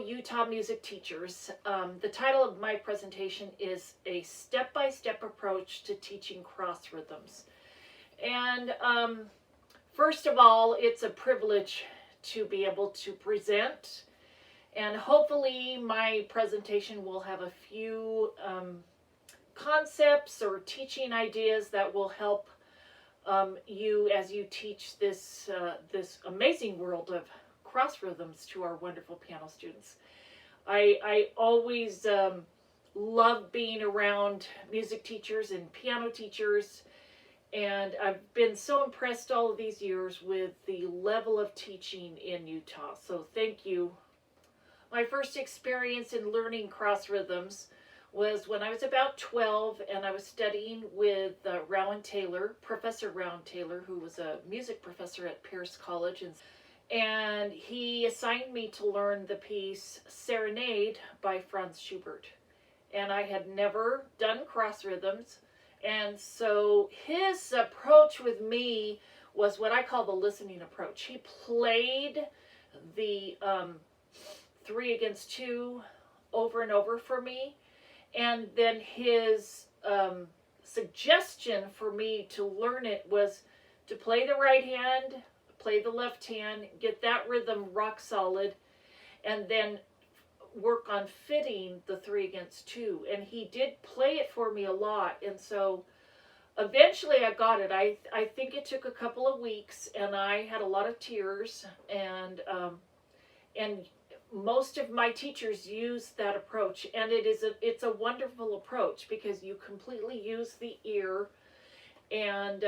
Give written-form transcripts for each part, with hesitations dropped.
Utah music teachers. The title of my presentation is A Step-by-Step Approach to Teaching Cross Rhythms. And first of all, it's a privilege to be able to present, and hopefully my presentation will have a few concepts or teaching ideas that will help you as you teach this amazing world of cross rhythms to our wonderful piano students. I always love being around music teachers and piano teachers, and I've been so impressed all of these years with the level of teaching in Utah. So thank you. My first experience in learning cross rhythms was when I was about 12, and I was studying with Professor Rowan Taylor, who was a music professor at Pierce College, and he assigned me to learn the piece Serenade by Franz Schubert. And I had never done cross rhythms, and so his approach with me was what I call the listening approach. He played the 3 against 2 over and over for me, and then his suggestion for me to learn it was to play the right hand, play the left hand, get that rhythm rock solid, and then work on fitting the 3 against 2. And he did play it for me a lot, and so eventually I got it. I think it took a couple of weeks, and I had a lot of tears, and most of my teachers use that approach, and it's a wonderful approach because you completely use the ear. And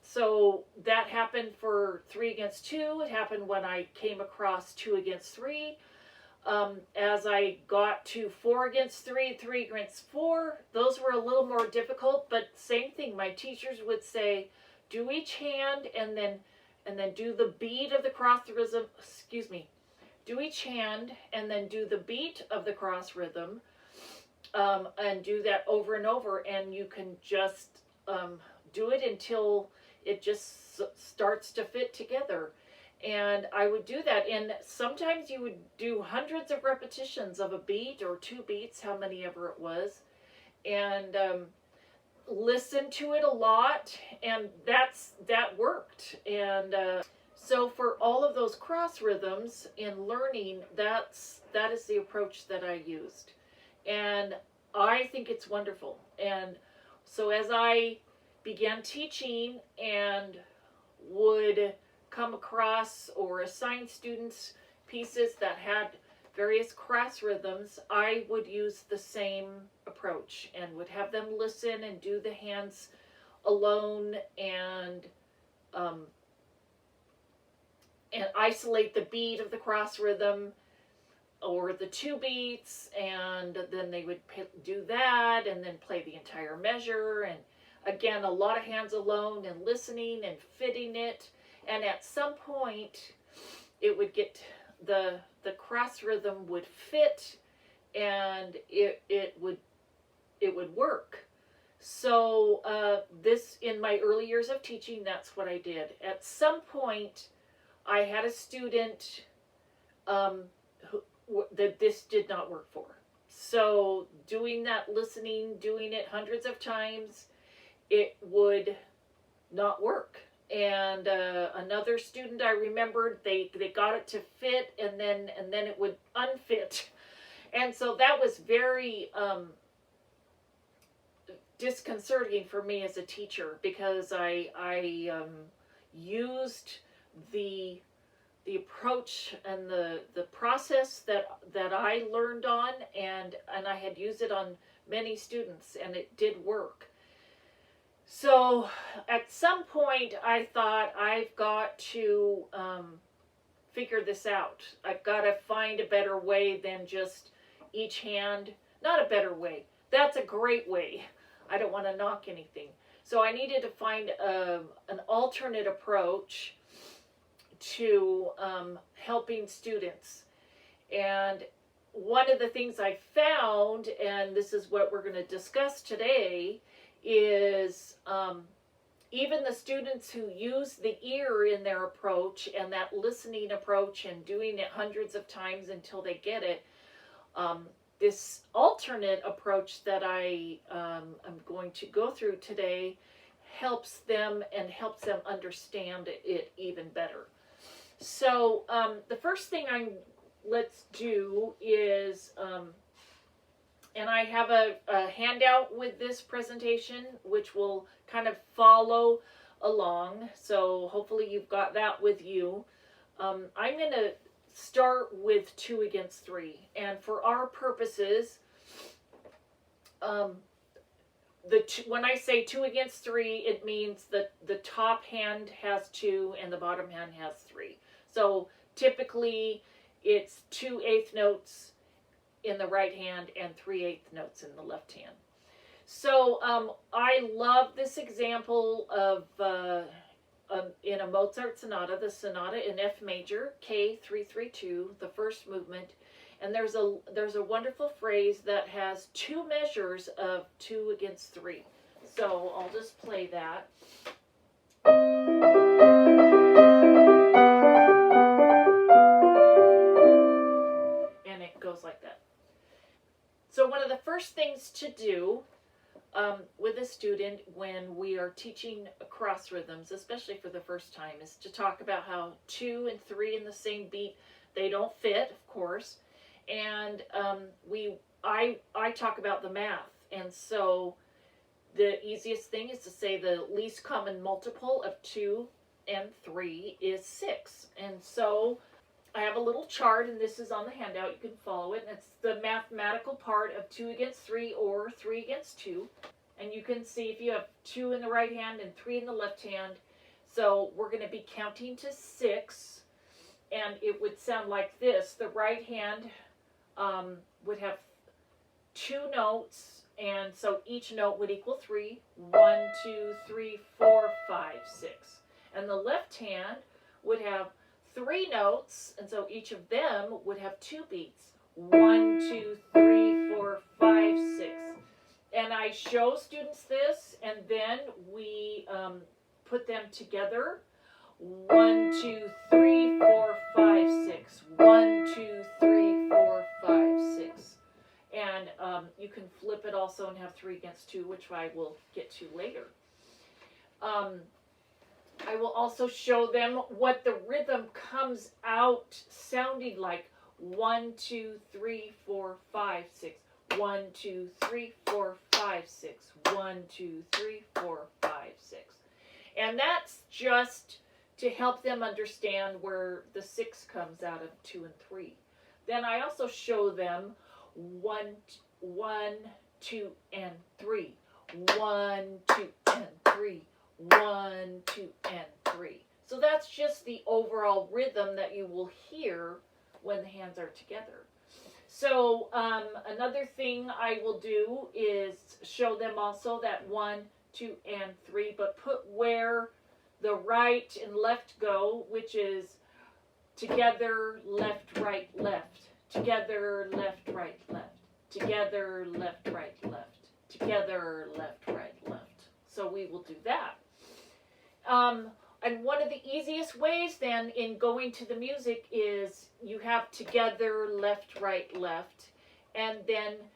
so that happened for 3 against 2. It happened when I came across 2 against 3. As I got to 4 against 3, 3 against 4, those were a little more difficult, but same thing. My teachers would say, do each hand and then do the beat of the cross rhythm, do each hand and then do the beat of the cross rhythm, and do that over and over, and you can just do it until it just starts to fit together. And I would do that, and sometimes you would do hundreds of repetitions of a beat or 2 beats, how many ever it was, and listen to it a lot, and that worked. And so for all of those cross rhythms in learning, that is the approach that I used, and I think it's wonderful. And so as I began teaching and would come across or assign students pieces that had various cross rhythms, I would use the same approach and would have them listen and do the hands alone, and isolate the beat of the cross rhythm or the 2 beats, and then they would do that and then play the entire measure. And again, a lot of hands alone and listening and fitting it. And at some point, it would get, the cross rhythm would fit, and it would work. So this, in my early years of teaching, that's what I did. At some point, I had a student that this did not work for. So doing that listening, doing it hundreds of times, it would not work. And another student, I remembered, they got it to fit, and then it would unfit. And so that was very disconcerting for me as a teacher, because I used the approach and the process that I learned on, and I had used it on many students, and it did work. So at some point I thought, I've got to figure this out. I've got to find a better way than just each hand. Not a better way. That's a great way. I don't want to knock anything. So I needed to find an alternate approach to helping students. And one of the things I found, and this is what we're going to discuss today, is even the students who use the ear in their approach and that listening approach and doing it hundreds of times until they get it, this alternate approach that I am going to go through today helps them and helps them understand it even better. So the first thing let's do is, and I have a handout with this presentation which will kind of follow along, so hopefully you've got that with you. I'm going to start with 2 against 3, and for our purposes, when I say 2 against 3, it means that the top hand has 2 and the bottom hand has 3. So typically it's 2/8 notes in the right hand and 3/8 notes in the left hand. So I love this example of in a Mozart sonata, the sonata in F major, K332, the first movement, and there's a wonderful phrase that has 2 measures of 2 against 3. So I'll just play that. And it goes like that. So one of the first things to do with a student when we are teaching cross rhythms, especially for the first time, is to talk about how 2 and 3 in the same beat, they don't fit, of course. And I talk about the math. And so the easiest thing is to say the least common multiple of 2 and 3 is 6. And so I have a little chart, and this is on the handout. You can follow it. And it's the mathematical part of 2 against 3 or 3 against 2. And you can see if you have 2 in the right hand and 3 in the left hand. So we're going to be counting to 6. And it would sound like this. The right hand would have 2 notes. And so each note would equal 3. 1, 2, 3, 4, 5, 6. And the left hand would have 3 notes, and so each of them would have 2 beats. 1, 2, 3, 4, 5, 6. And I show students this, and then we put them together. 1, 2, 3, 4, 5, 6. 1, 2, 3, 4, 5, 6. And you can flip it also and have 3 against 2, which I will get to later. I will also show them what the rhythm comes out sounding like. 1, 2, 3, 4, 5, 6. 1, 2, 3, 4, 5, 6. 1, 2, 3, 4, 5, 6. And that's just to help them understand where the 6 comes out of 2 and 3. Then I also show them 1, 2, and 3. 1, 2, and 3. 1, 2, and 3. So that's just the overall rhythm that you will hear when the hands are together. So another thing I will do is show them also that 1, 2, and 3, but put where the right and left go, which is together, left, right, left. Together, left, right, left. Together, left, right, left. Together, left, right, left. So we will do that. And one of the easiest ways then in going to the music is you have together, left, right, left. And then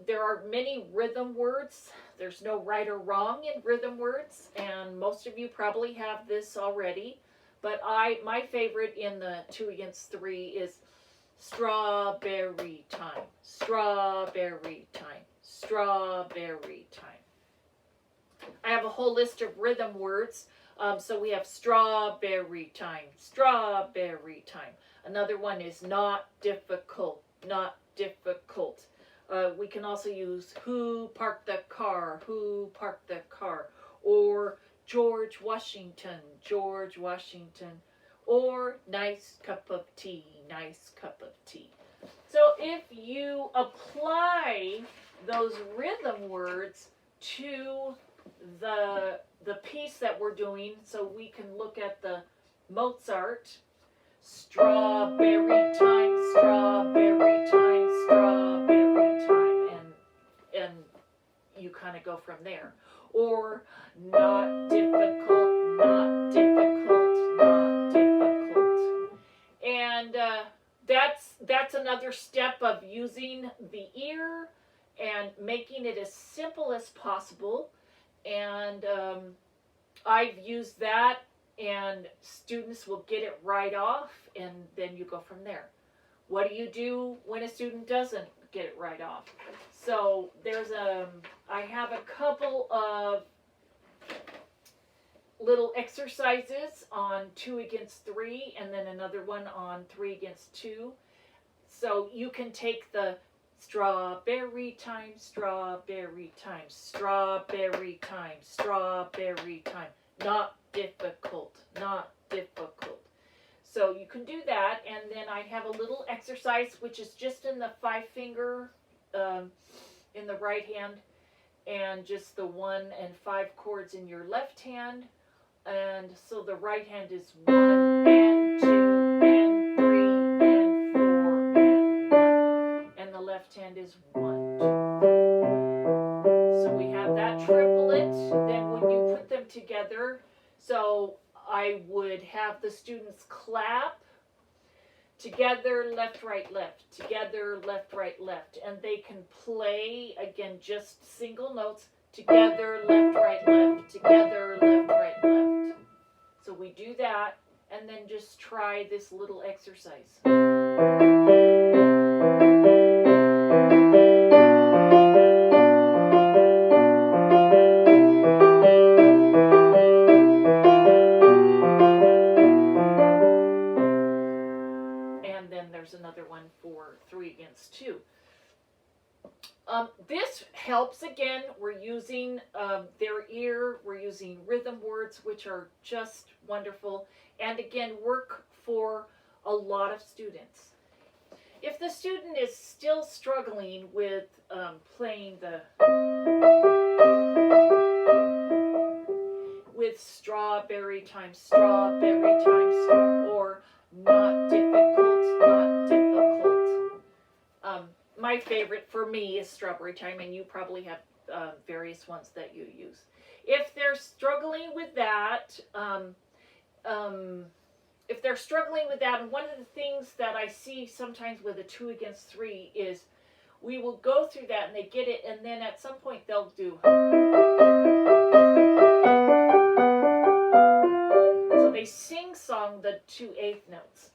there are many rhythm words. There's no right or wrong in rhythm words. And most of you probably have this already. But my favorite in the 2 against 3 is strawberry time, strawberry time, strawberry time. I have a whole list of rhythm words. So we have strawberry time, strawberry time. Another one is not difficult, not difficult. We can also use who parked the car, who parked the car. Or George Washington, George Washington. Or nice cup of tea, nice cup of tea. So if you apply those rhythm words to the piece that we're doing, so we can look at the Mozart, strawberry time, strawberry time, strawberry time, and you kind of go from there. Or not difficult, not difficult, not difficult. And that's another step of using the ear and making it as simple as possible. And I've used that, and students will get it right off, and then you go from there. What do you do when a student doesn't get it right off? So I have a couple of little exercises on 2 against 3, and then another one on 3 against 2. So you can take the strawberry time, strawberry time, strawberry time, strawberry time. Not difficult, not difficult. So you can do that, and then I have a little exercise which is just in the 5 finger in the right hand, and just the 1 and 5 chords in your left hand. And so the right hand is 1 and 2 and 3 and 4 and 1, and the left hand is 1, 2. So we have that triplet. Then when you put them together, so I would have the students clap together, left, right, left, together, left, right, left, and they can play again just single notes, together, left, right, left, together, left, right, left. So we do that, and then just try this little exercise. And then there's another one for 3 against 2. This helps, again, we're using their ear, we're using rhythm words, which are just wonderful, and again, work for a lot of students. If the student is still struggling with playing with strawberry time, or not difficult, not difficult. My favorite for me is strawberry time, and you probably have various ones that you use. If they're struggling with that, and one of the things that I see sometimes with a 2 against 3 is we will go through that and they get it, and then at some point they'll do. So they sing-song the 2/8 notes.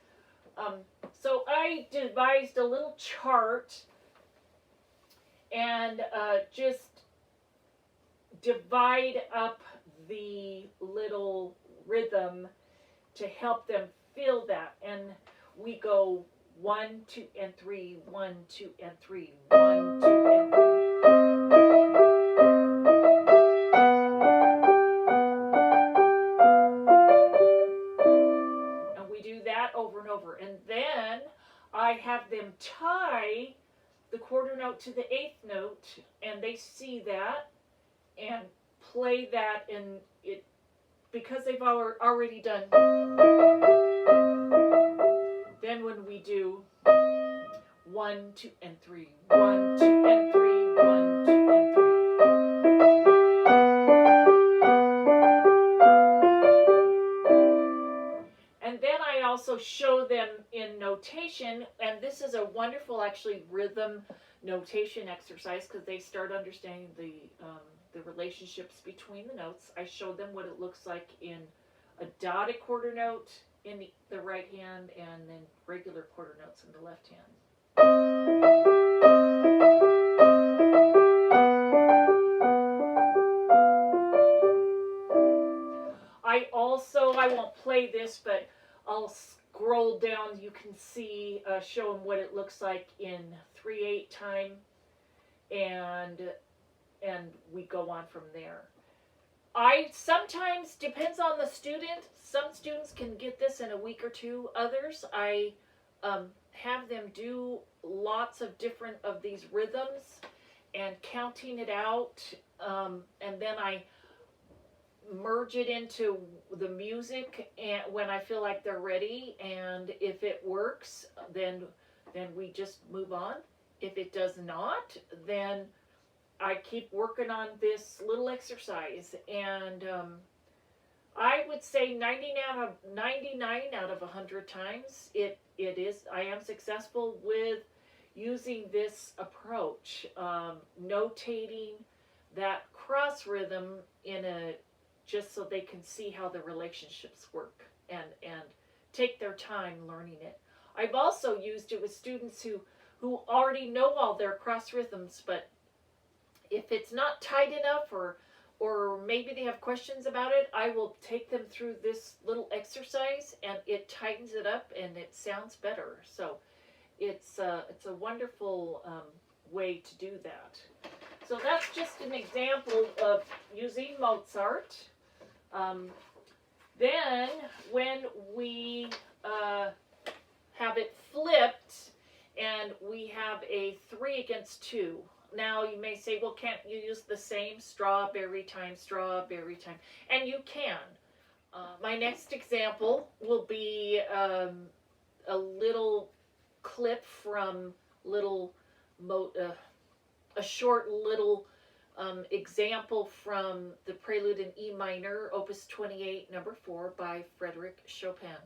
So I devised a little chart and just divide up the little rhythm to help them feel that. And we go 1, 2, and 3, 1, 2, and 3, 1, 2, and 3. And we do that over and over. And then I have them tie the quarter note to the 8th note, and they see that and play that, and it, because they've already done. Then when we do 1, 2, and 3, 1, 2, and 3, 1, 2, and 3. And then I also show them in notation, and this is a wonderful, actually, rhythm notation exercise, because they start understanding the relationships between the notes. I show them what it looks like in a dotted quarter note in the right hand, and then regular quarter notes in the left hand. I won't play this, but I'll scroll down. You can see, show them what it looks like in 3/8 time, and we go on from there. I sometimes, depends on the student, some students can get this in a week or two. Others, I have them do lots of different of these rhythms and counting it out, and then I merge it into the music and when I feel like they're ready, and if it works, then we just move on. If it does not, then I keep working on this little exercise, and I would say 99 out of 100 times I am successful with using this approach, notating that cross rhythm just so they can see how the relationships work and take their time learning it. I've also used it with students who already know all their cross rhythms, but if it's not tight enough or maybe they have questions about it, I will take them through this little exercise, and it tightens it up and it sounds better. So it's a wonderful way to do that. So that's just an example of using Mozart. Then when we have it flipped and we have a 3 against 2. Now you may say, well, can't you use the same strawberry time? And you can. My next example will be a little clip from a short little example from the Prelude in E minor, Opus 28, number 4 by Frédéric Chopin.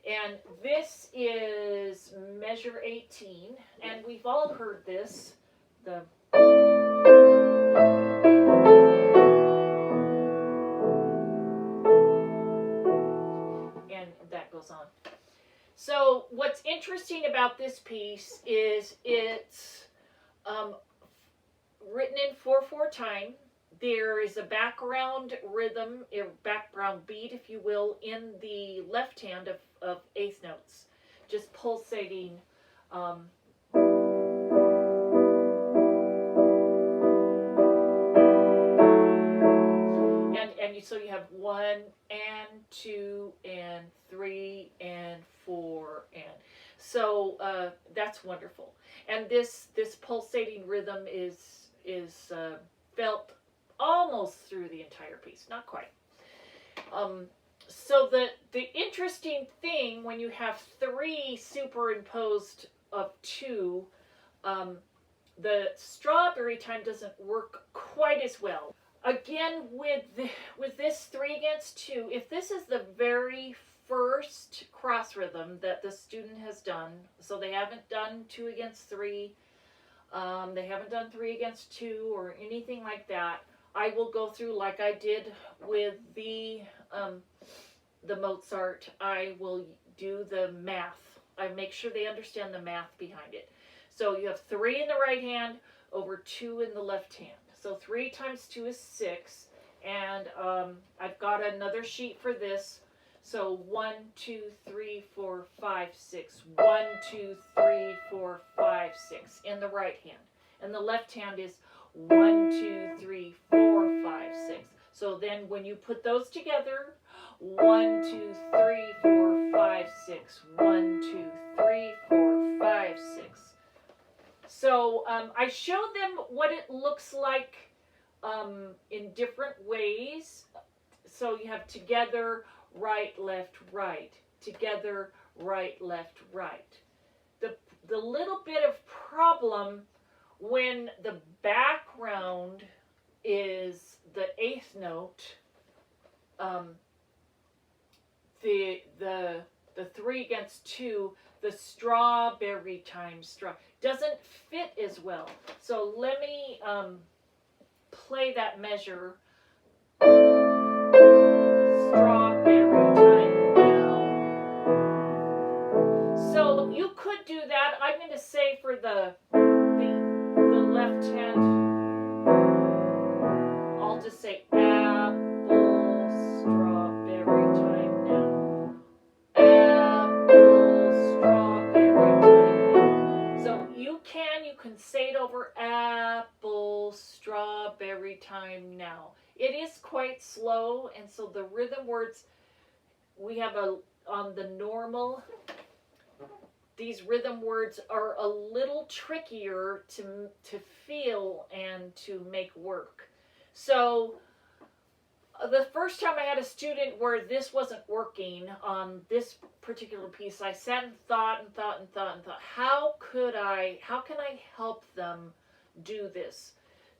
And this is measure 18, and we've all heard this. And that goes on. So what's interesting about this piece is it's written in 4/4 time. There is a background rhythm, a background beat, if you will, in the left hand of eighth notes, just pulsating. So you have 1 and 2 and 3 and 4 and so that's wonderful. And this pulsating rhythm is felt almost through the entire piece, not quite. So the interesting thing when you have 3 superimposed of 2, the strawberry time doesn't work quite as well. Again, with this 3 against 2, if this is the very first cross rhythm that the student has done, so they haven't done 2 against 3, they haven't done 3 against 2 or anything like that, I will go through like I did with the Mozart. I will do the math. I make sure they understand the math behind it. So you have 3 in the right hand over 2 in the left hand. So 3 times 2 is 6, and I've got another sheet for this. So 1, 2, 3, 4, 5, 6. 1, 2, 3, 4, 5, 6 in the right hand. And the left hand is 1, 2, 3, 4, 5, 6. So then when you put those together, 1, 2, 3, 4, 5, 6. 1, 2, 3, 4, 5, 6. So I showed them what it looks like in different ways. So you have together, right, left, right. Together, right, left, right. The little bit of problem when the background is the 8th note, the 3 against 2, the strawberry time doesn't fit as well. So let me play that measure. Strawberry time now. So you could do that. I'm going to say for the left hand, I'll just say apple, strawberry time now. Apple, strawberry time now. So you can say it over apple, strawberry time now. It is quite slow, and so the rhythm words we have on the normal, these rhythm words are a little trickier to feel and to make work. So the first time I had a student where this wasn't working on this particular piece, I sat and thought, how can I help them do this?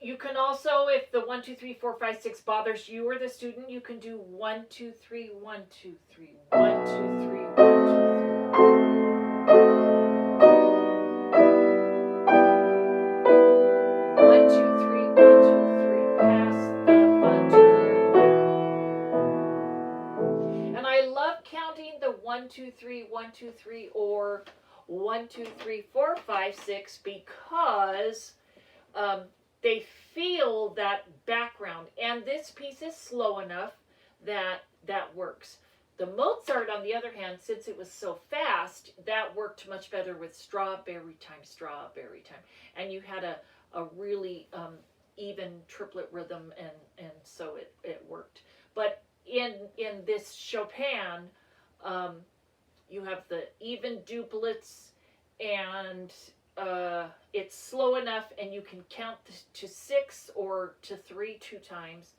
You can also, if the 1, 2, 3, 4, 5, 6 bothers you or the student, you can do 1, 2, 3, 1, 2, 3, 1, 2, 3, 1, 2, 3. 1, 2, 3, 1, 2, 3. Pass the butter. And I love counting the 1, 2, 3, 1, 2, 3, or 1, 2, 3, 4, 5, 6 because they feel that background, and this piece is slow enough that that works. The Mozart, on the other hand, since it was so fast, that worked much better with strawberry time, and you had a really even triplet rhythm, and so it worked. But in this Chopin, you have the even duplets, and it's slow enough, and you can count to 6 or to 3 2 times,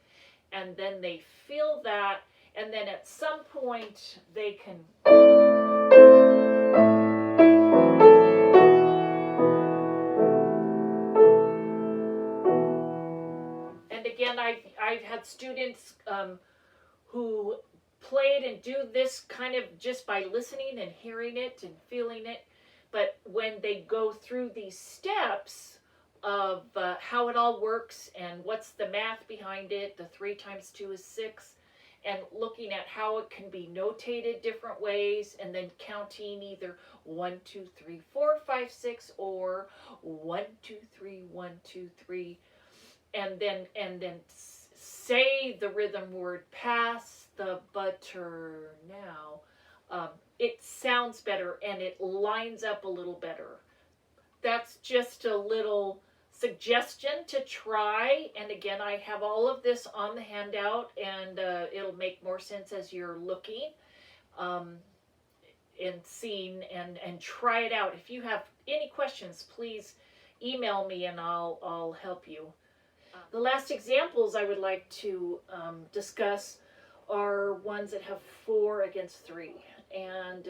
and then they feel that, and then at some point they can. And again, I've had students who played and do this kind of just by listening and hearing it and feeling it. But when they go through these steps of how it all works and what's the math behind it, the 3 times 2 is 6, and looking at how it can be notated different ways, and then counting either 1, 2, 3, 4, 5, 6, or 1, 2, 3, 1, 2, 3, and then say the rhythm word, pass the butter now. It sounds better and it lines up a little better. That's just a little suggestion to try, and again, I have all of this on the handout, and it'll make more sense as you're looking and seeing, and try it out. If you have any questions, please email me and I'll help you. The last examples I would like to discuss are ones that have 4 against 3, and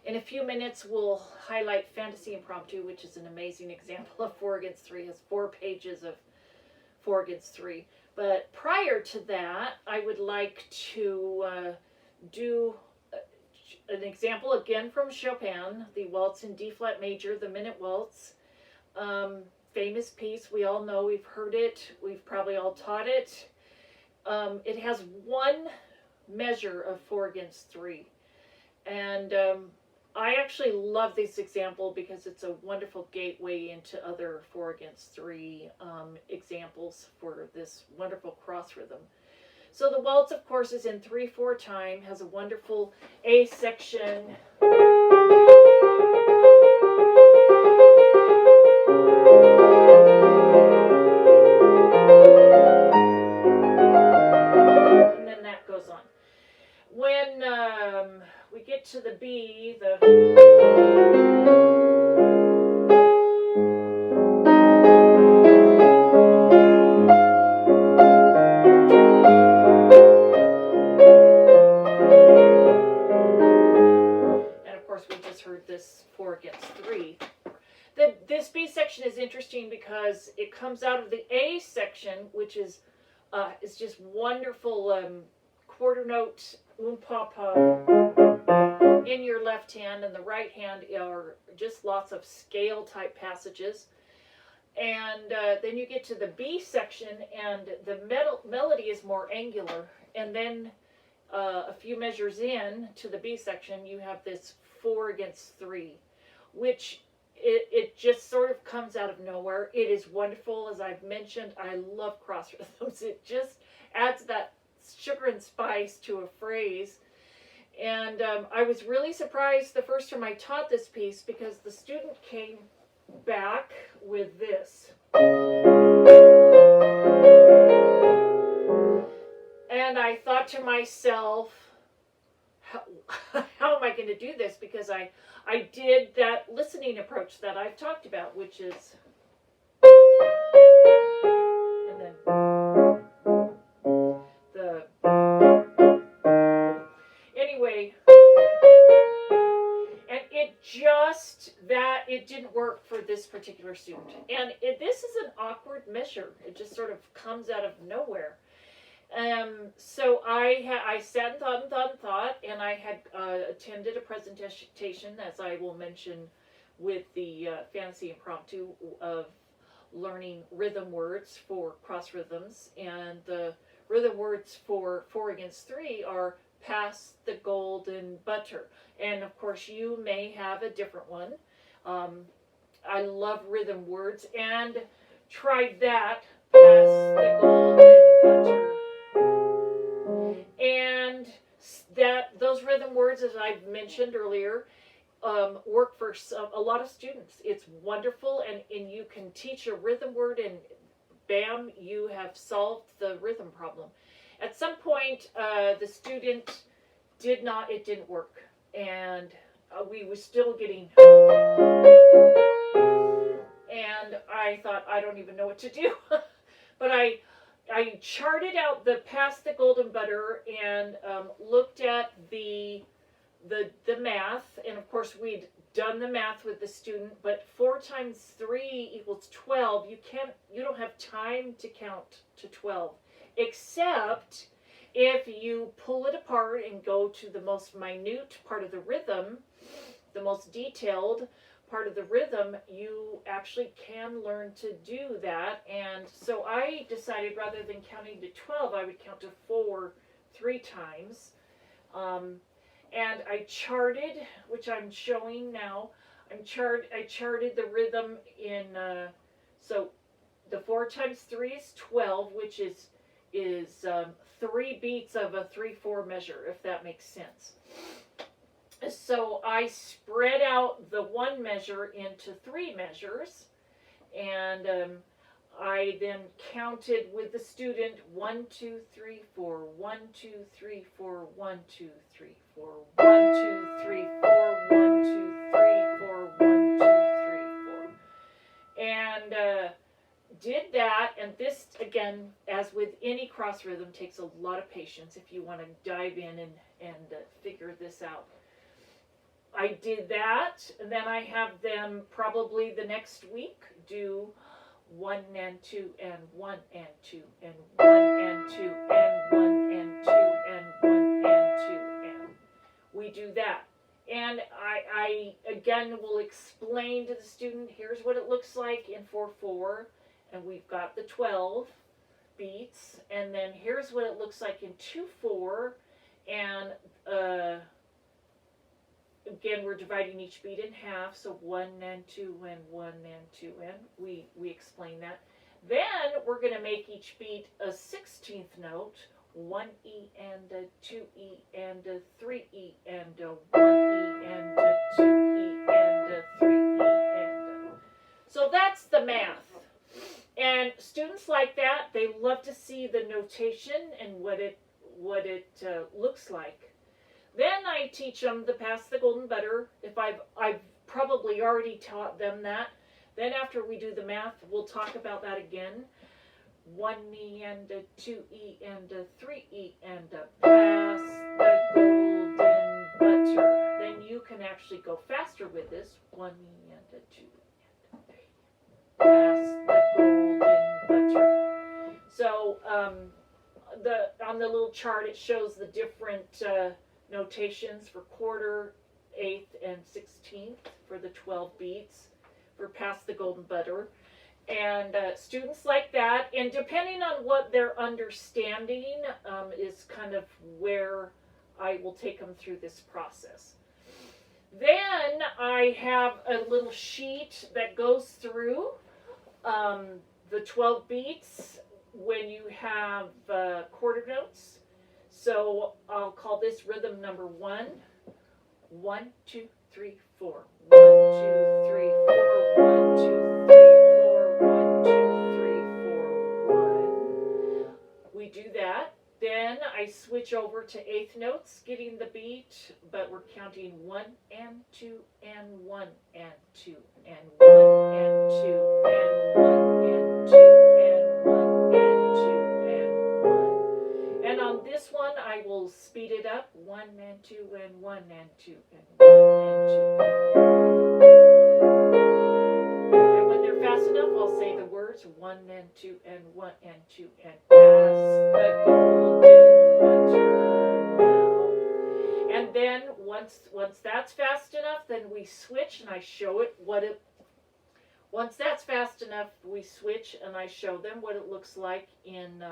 in a few minutes we'll highlight Fantasy Impromptu, which is an amazing example of 4 against 3. It has 4 pages of 4 against 3. But prior to that, I would like to do an example again from Chopin, the Waltz in D flat major, the Minute Waltz. Famous piece, we all know, we've heard it, we've probably all taught it. It has 1 measure of 4 against 3. And I actually love this example because it's a wonderful gateway into other 4 against 3 examples for this wonderful cross rhythm. So the waltz, of course, is in 3/4 time, has a wonderful A section. And then that goes on. When we get to the B, we just heard this 4 against 3. This B section is interesting because it comes out of the A section, which is just wonderful quarter note UMTA in your left hand, and the right hand are just lots of scale type passages. And then you get to the B section, and the melody is more angular. And then a few measures in to the B section, you have this 4 against 3, which it just sort of comes out of nowhere. It is wonderful, as I've mentioned. I love cross rhythms. It just adds that sugar and spice to a phrase. And I was really surprised the first time I taught this piece because the student came back with this. And I thought to myself, how am I going to do this? Because I did that listening approach that I've talked about, which is, and then anyway, and it didn't work for this particular student. And this is an awkward measure. It just sort of comes out of nowhere. So I sat and thought, and I had attended a presentation, as I will mention, with the Fantasy Impromptu of learning rhythm words for cross rhythms, and the rhythm words for 4 against 3 are pass the golden butter, and of course you may have a different one. I love rhythm words and tried that, pass the golden butter. And those rhythm words, as I've mentioned earlier, work for a lot of students. It's wonderful, and you can teach a rhythm word, and bam, you have solved the rhythm problem. At some point, the student it didn't work, and we were still getting, and I thought, I don't even know what to do. But I charted out the pass the golden butter and looked at the math, and of course we'd done the math with the student, but 4 times 3 equals 12. You don't have time to count to 12, except if you pull it apart and go to the most minute part of the rhythm, the most detailed part of the rhythm, you actually can learn to do that. And so I decided, rather than counting to 12, I would count to 4 3 times. And I charted, which I'm showing now. I charted the rhythm in, so the 4 times 3 is 12, which is 3 beats of a 3/4 measure, if that makes sense. So I spread out the 1 measure into 3 measures, And I then counted with the student 1, 2, 3, 4, 1, 2, 3, 4, 1, 2, 3, 4, 1, 2, 3, 4, 1, 2, 3, 4, 1, 2, 3, 4. And did that, and this, again, as with any cross rhythm, takes a lot of patience if you want to dive in and figure this out. I did that, and then I have them probably the next week do 1 and 2 and 1 and 2 and 1 and 2 and 1 and 2 and 1 and 2, and we do that. And I again will explain to the student, here's what it looks like in 4/4, and we've got the 12 beats, and then here's what it looks like in 2/4, and again, we're dividing each beat in half, so 1 and 2 and 1 and 2 and we explain that. Then we're going to make each beat a 16th note, 1 E and a 2 E and a 3 E and a 1 E and a 2 E and a 3 E and a... So that's the math. And students like that, they love to see the notation and what it looks like. Then I teach them the Pass the Golden Butter. If I've probably already taught them that. Then after we do the math, we'll talk about that again. 1 E and a 2 E and a 3 E and a Pass the Golden Butter. Then you can actually go faster with this. 1 E and a 2 and a 3. Pass the Golden Butter. So on the little chart, it shows the different notations for quarter, eighth, and 16th for the 12 beats for Pass the Golden Butter. And students like that, and depending on what they're understanding is kind of where I will take them through this process. Then I have a little sheet that goes through the 12 beats when you have quarter notes. So I'll call this rhythm number 1. 1, 2, 3, 4. 1, 2, 3, 4. 1, 2, 3, 4. 1, 2, 3, 4. 1. We do that. Then I switch over to eighth notes, getting the beat, but we're counting 1 and 2 and 1 and 2 and 1 and 2 and 1 and 2 and 1 and 2 and 1. And on this one, I will speed it up. 1 and 2 and 1 and 2 and 1 and 2 and when they're fast enough, I'll say the words 1 and 2 and 1 and 2 and pass the golden butter now. And then once that's fast enough, then we switch and I show it what it. Once that's fast enough, we switch and I show them what it looks like in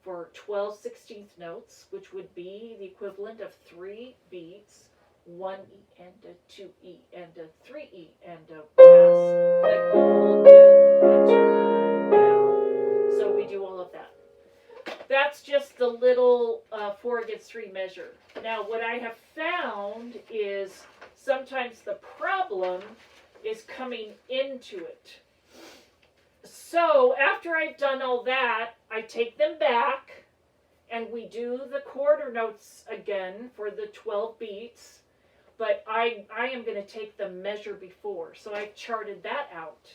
for 12 16th notes, which would be the equivalent of 3 beats. 1 E and a 2 E and a 3 E and a pass the golden butter now. So we do all of that. That's just the little 4 against 3 measure. Now what I have found is sometimes the problem is coming into it. So after I've done all that, I take them back and we do the quarter notes again for the 12 beats. But I am going to take the measure before. So I've charted that out.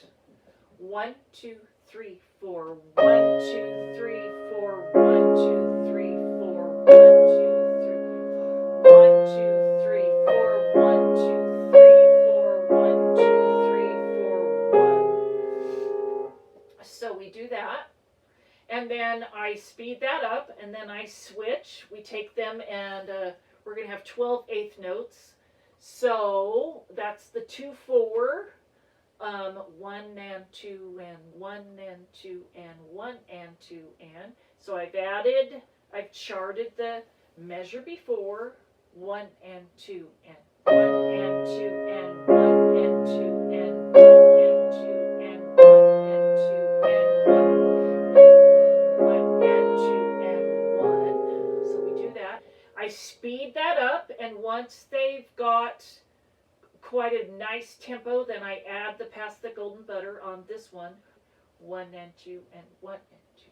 1, 2, 3, 4. 1, 2, 3, 4. 1, 2, 3, 4. 1, 2, 3. 1, 2, 3, 4. 1, 2, 3, 4. 1, 2, 3, 4. 1. So we do that. And then I speed that up. And then I switch. We take them and we're going to have 12 eighth notes. So that's the 2, 4, 1 and 2 and 1 and 2 and 1 and 2 and. So I've charted the measure before, 1 and 2 and 1 and 2 and 1 and 2 and 1 and 2 and 1 and 2 and 1 and 2 and 1. So we do that. I speed that up, and once they've got quite a nice tempo, then I add the Pass the Golden Butter on this one. 1 and 2 and 1 and 2.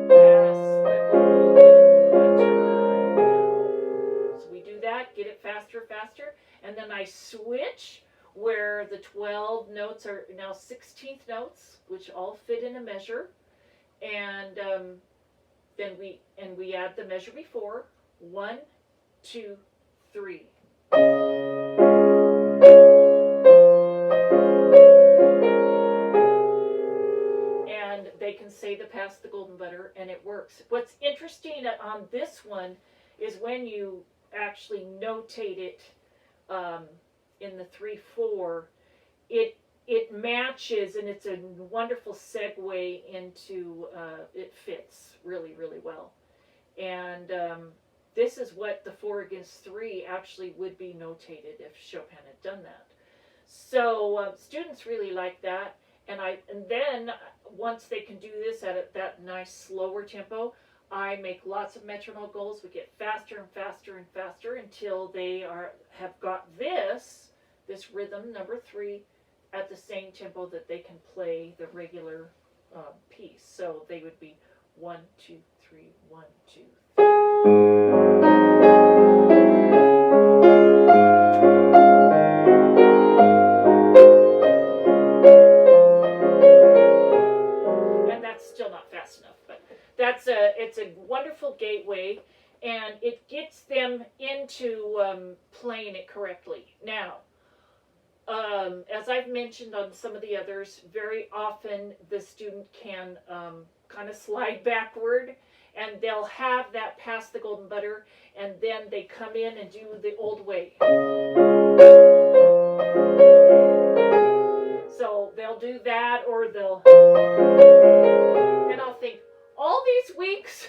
Pass the golden butter. So we do that, get it faster, faster, and then I switch where the 12 notes are now 16th notes, which all fit in a measure, and then we add the measure before. 1, 2, 3. And they can say the Pass the Golden Butter, and it works. What's interesting on this one is when you actually notate it in the 3/4, it matches, and it's a wonderful segue into it fits really, really well. And this is what the 4 against 3 actually would be notated if Chopin had done that. So students really like that, and then once they can do this at that nice slower tempo, I make lots of metronome goals. We get faster and faster and faster until they have got this rhythm number 3 at the same tempo that they can play the regular piece. So they would be 1, 2, 3, 1, 2, 3. And that's still not fast enough, but it's a wonderful gateway, and it gets them into playing it correctly. Now, as I've mentioned on some of the others, very often the student can kind of slide backward, and they'll have that Pass the Golden Butter, and then they come in and do the old way. So they'll do that, or and I'll think, all these weeks,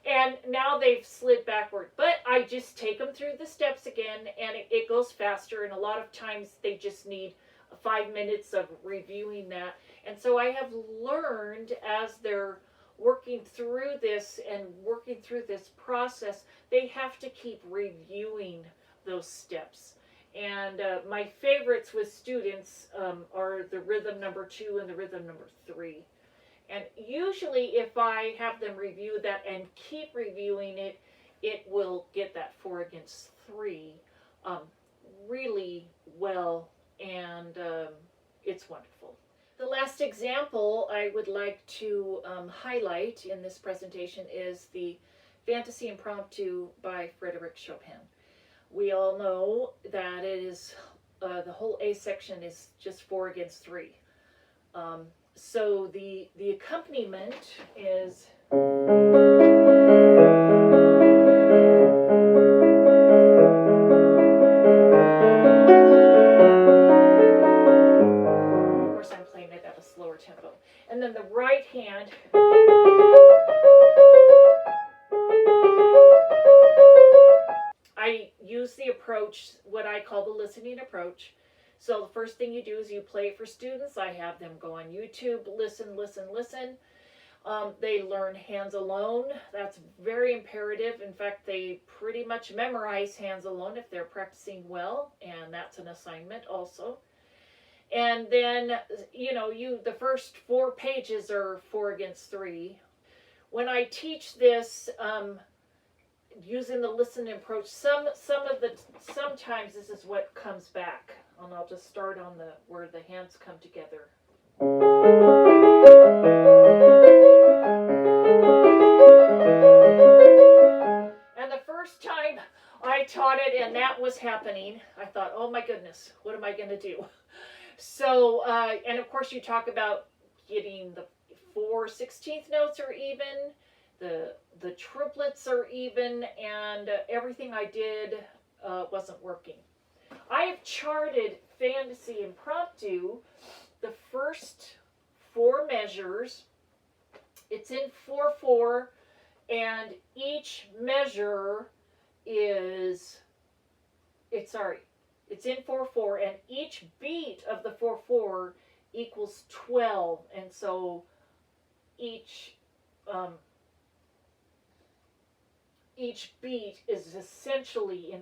and now they've slid backward. But I just take them through the steps again, and it goes faster, and a lot of times they just need 5 minutes of reviewing that. And so I have learned, as they're working through this and working through this process, they have to keep reviewing those steps. And my favorites with students are the rhythm number 2 and the rhythm number 3. And usually if I have them review that and keep reviewing it, it will get that 4 against 3 really well, and it's wonderful. The last example I would like to highlight in this presentation is the Fantasy Impromptu by Frédéric Chopin. We all know that it is the whole A section is just 4 against 3. So the accompaniment is slower tempo. And then the right hand I use the approach, what I call the listening approach. So the first thing you do is you play it for students. I have them go on YouTube, listen, listen, listen. They learn hands alone. That's very imperative. In fact, they pretty much memorize hands alone if they're practicing well, and that's an assignment also. And then, the first 4 pages are 4 against 3. When I teach this, using the listening approach, sometimes this is what comes back. And I'll just start on where the hands come together. And the first time I taught it and that was happening, I thought, oh my goodness, what am I going to do? So, and of course you talk about getting the 4 16th notes are even, the triplets are even, and everything I did wasn't working. I have charted Fantasy Impromptu, the first 4 measures. It's in 4/4, and each measure it's in 4/4, and each beat of the 4/4 equals 12, and so each beat is essentially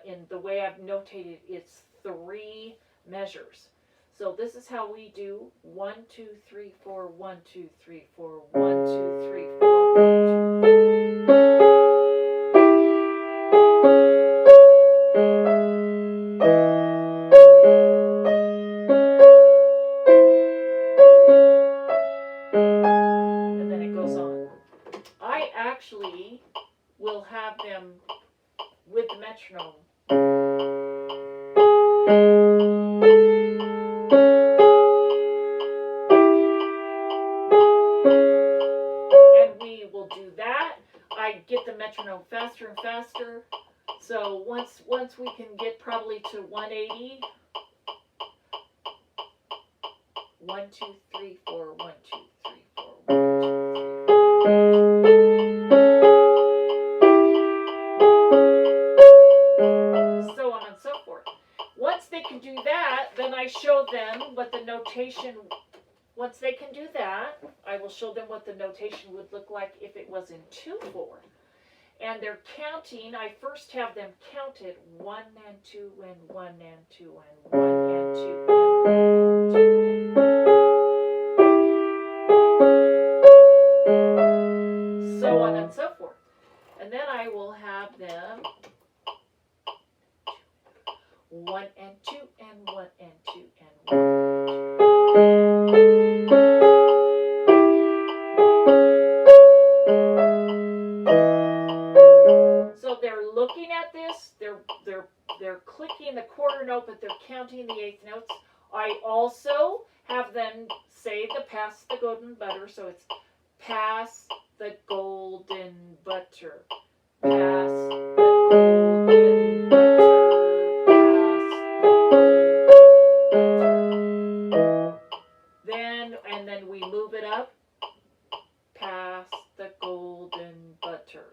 in the way I've notated, it's 3 measures. So this is how we do 1, 2, 3, 4, 1, 2, 3, 4, 1, 2, 3, 4, 1, 2. And then it goes on. I actually will have them with the metronome. And we will do that. I get the metronome faster and faster. So once we can get probably to 180. 1, 2, 3, 4, 1, 2, 3, 4, 1, 2, 3. So on and so forth. Once they can do that, then I show them what the notation, once they can do that, I will show them what the notation would look like if it was in 2/4. And they're counting, I first have them counted 1 and 2 and 1 and 2 and 1 and 2 and 1 and 2. So on and so forth. And then I will have them 1 and 2 and 1 and 2 and 1 and 2. So they're looking at this, they're clicking the quarter note, but they're counting the 8th notes. I also have them say the pass the golden butter, so it's pass the golden butter, pass the golden butter, and then we move it up, pass the golden butter.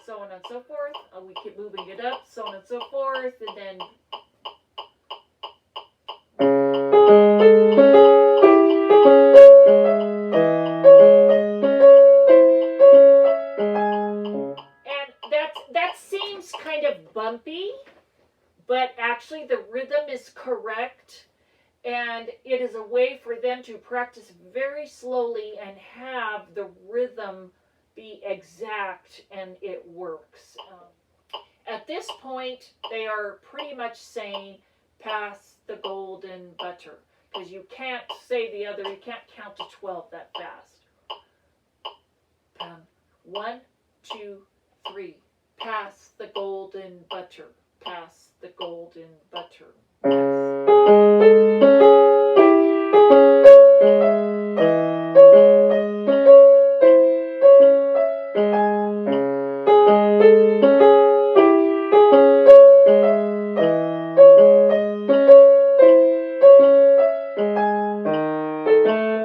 So on and so forth. We keep moving it up, so on and so forth, and then that seems kind of bumpy, but actually the rhythm is correct, and it is a way for them to practice very slowly and have the rhythm be exact, and it works. At this point, they are pretty much saying, pass the golden butter, because you can't say the other, you can't count to 12 that fast. 1, 2, 3, pass the golden butter, pass the golden butter.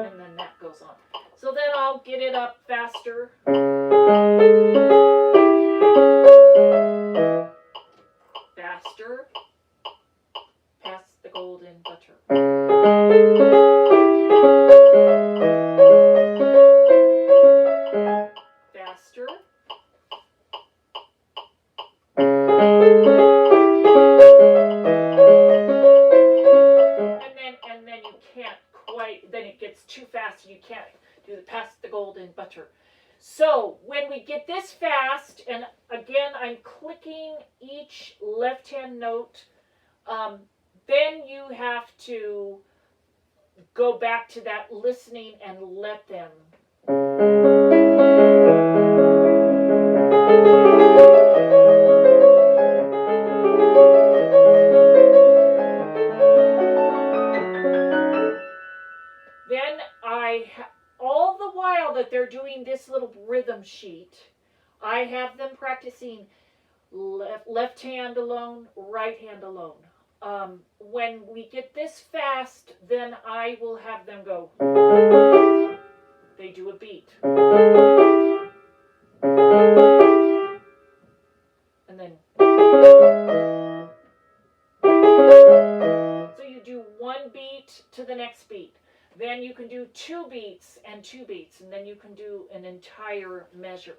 And then that goes on. So then I'll get it up faster. Faster. Pass the golden butter. Faster. And then you can't quite, then it gets too fast and you can't do the pass the golden butter. So when we get this fast, and again I'm clicking each left-hand note, then you have to go back to that listening and let them. Then all the while that they're doing this little rhythm sheet, I have them practicing left hand alone, right hand alone. When we get this fast, then I will have them go. They do a beat. And then. So you do one beat to the next beat. Then you can do 2 beats and 2 beats, and then you can do an entire measure.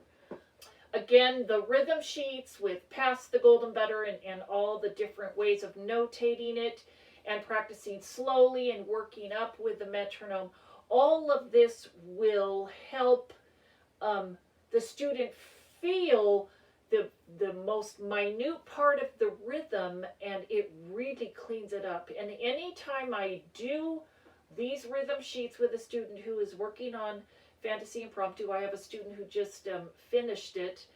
Again, the rhythm sheets with past the golden butter and all the different ways of notating it and practicing slowly and working up with the metronome, all of this will help the student feel the most minute part of the rhythm, and it really cleans it up. And anytime I do these rhythm sheets with a student who is working on Fantasy Impromptu, I have a student who just finished it.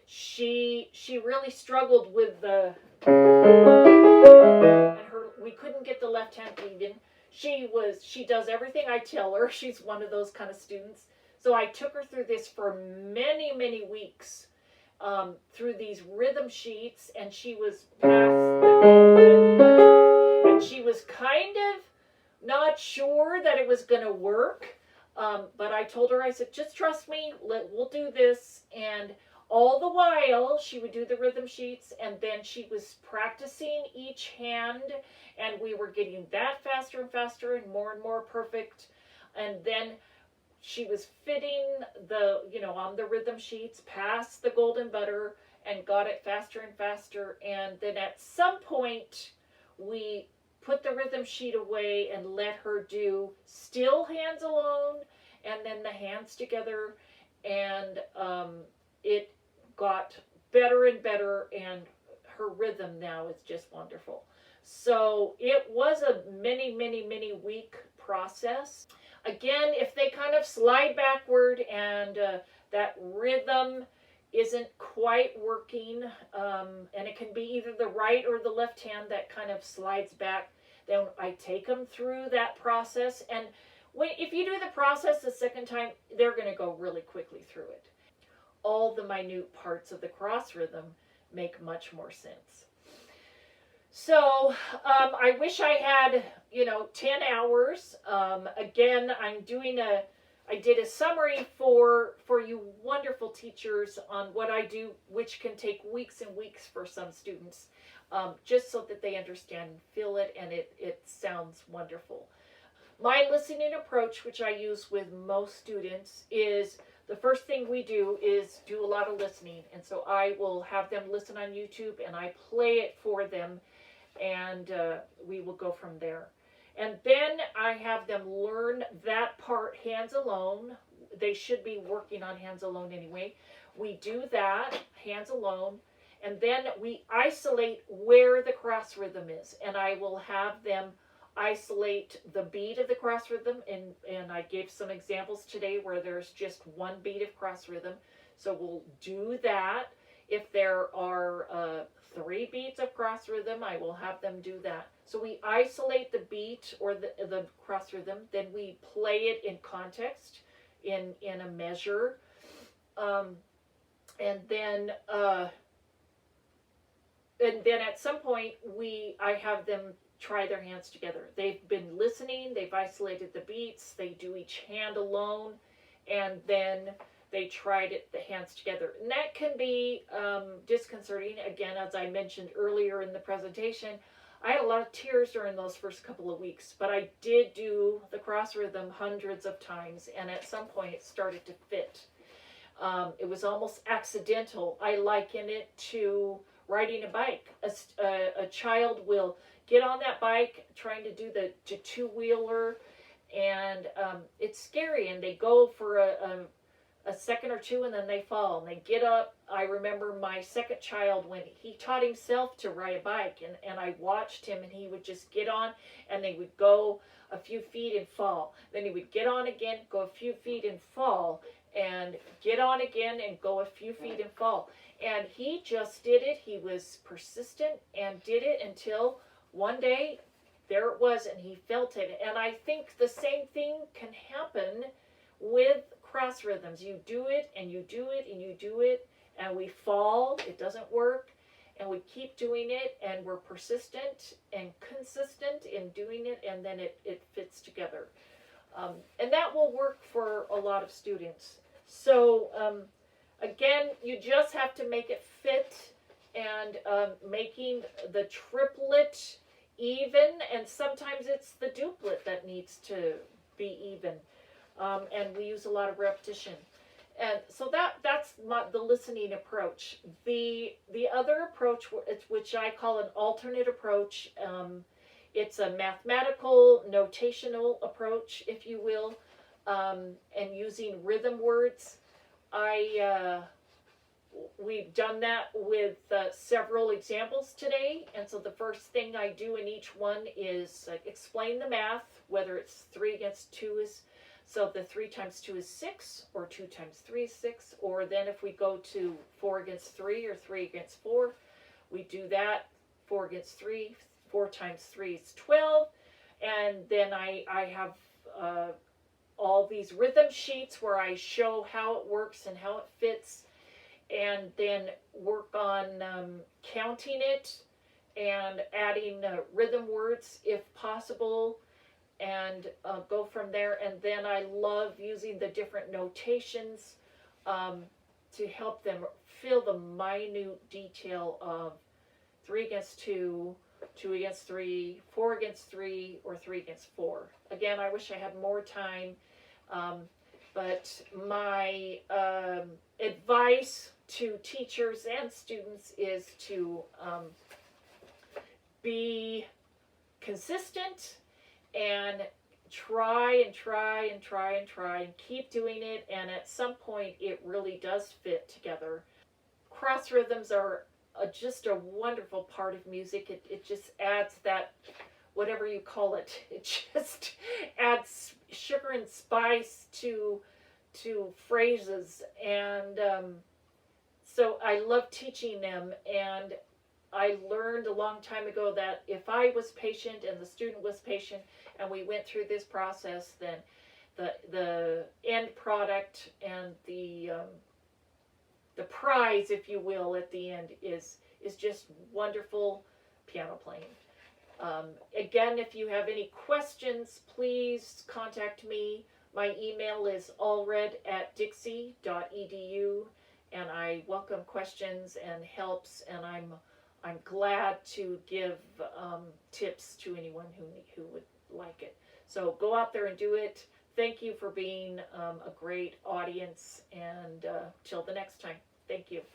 She really struggled with the, and we couldn't get the left hand lead in. She does everything I tell her. She's one of those kind of students. So I took her through this for many, many weeks, through these rhythm sheets, and she was past the golden butter, and she was kind of not sure that it was going to work, but I told her, I said, just trust me, we'll do this. And all the while she would do the rhythm sheets, and then she was practicing each hand, and we were getting that faster and faster and more perfect. And then she was fitting the, on the rhythm sheets past the golden butter and got it faster and faster. And then at some point we put the rhythm sheet away and let her do still hands alone and then the hands together, and it got better and better, and her rhythm now is just wonderful. So it was a many week process. Again, if they kind of slide backward and that rhythm isn't quite working, and it can be either the right or the left hand that kind of slides back, then I take them through that process. And if you do the process the second time, they're going to go really quickly through it. All the minute parts of the cross rhythm make much more sense. So I wish I had, 10 hours. Again, I did a summary for you wonderful teachers on what I do, which can take weeks and weeks for some students, just so that they understand and feel it, and it sounds wonderful. My listening approach, which I use with most students, is the first thing we do is do a lot of listening. And so I will have them listen on YouTube, and I play it for them, and we will go from there. And then I have them learn that part hands alone. They should be working on hands alone anyway. We do that, hands alone, and then we isolate where the cross rhythm is. And I will have them isolate the beat of the cross rhythm, and I gave some examples today where there's just one beat of cross rhythm. So we'll do that. If there are 3 beats of cross rhythm, I will have them do that. So we isolate the beat or the cross rhythm, then we play it in context, in a measure, and then at some point I have them try their hands together. They've been listening, they've isolated the beats, they do each hand alone, and then they tried the hands together. And that can be disconcerting. Again, as I mentioned earlier in the presentation, I had a lot of tears during those first couple of weeks, but I did do the cross rhythm hundreds of times, and at some point it started to fit. It was almost accidental. I liken it to riding a bike. A child will get on that bike trying to do the two-wheeler, and it's scary, and they go for a second or two, and then they fall, and they get up. I remember my second child, when he taught himself to ride a bike, and I watched him, and he would just get on, and they would go a few feet and fall. Then he would get on again, go a few feet and fall, and get on again and go a few feet and fall. And he just did it. He was persistent and did it until one day there it was, and he felt it. And I think the same thing can happen with cross rhythms. You do it, and you do it, and you do it, and we fall, it doesn't work, and we keep doing it, and we're persistent and consistent in doing it, and then it fits together. And that will work for a lot of students. So again, you just have to make it fit, and making the triplet even, and sometimes it's the duplet that needs to be even. And we use a lot of repetition. And so that's the listening approach. The other approach, which I call an alternate approach, it's a mathematical, notational approach, if you will, and using rhythm words. We've done that with several examples today, and so the first thing I do in each one is explain the math, whether it's 3 against 2 is, so the 3 times 2 is 6, or 2 times 3 is 6, or then if we go to 4 against 3 or 3 against 4, we do that, 4 against 3, 4 times 3 is 12, and then I have all these rhythm sheets where I show how it works and how it fits, and then work on counting it and adding rhythm words if possible, and go from there. And then I love using the different notations to help them feel the minute detail of 3 against 2, 2 against 3, 4 against 3, or 3 against 4. Again, I wish I had more time, but my advice to teachers and students is to be consistent and try and keep doing it, and at some point it really does fit together. Cross rhythms are just a wonderful part of music. It just adds that, whatever you call it, it just adds sugar and spice to phrases, and so I love teaching them. And I learned a long time ago that if I was patient and the student was patient and we went through this process, then the end product and the prize, if you will, at the end is just wonderful piano playing. Again, if you have any questions, please contact me. My email is allred@dixie.edu, and I welcome questions and helps, and I'm glad to give tips to anyone who would like it. So go out there and do it. Thank you for being a great audience, and till the next time. Thank you.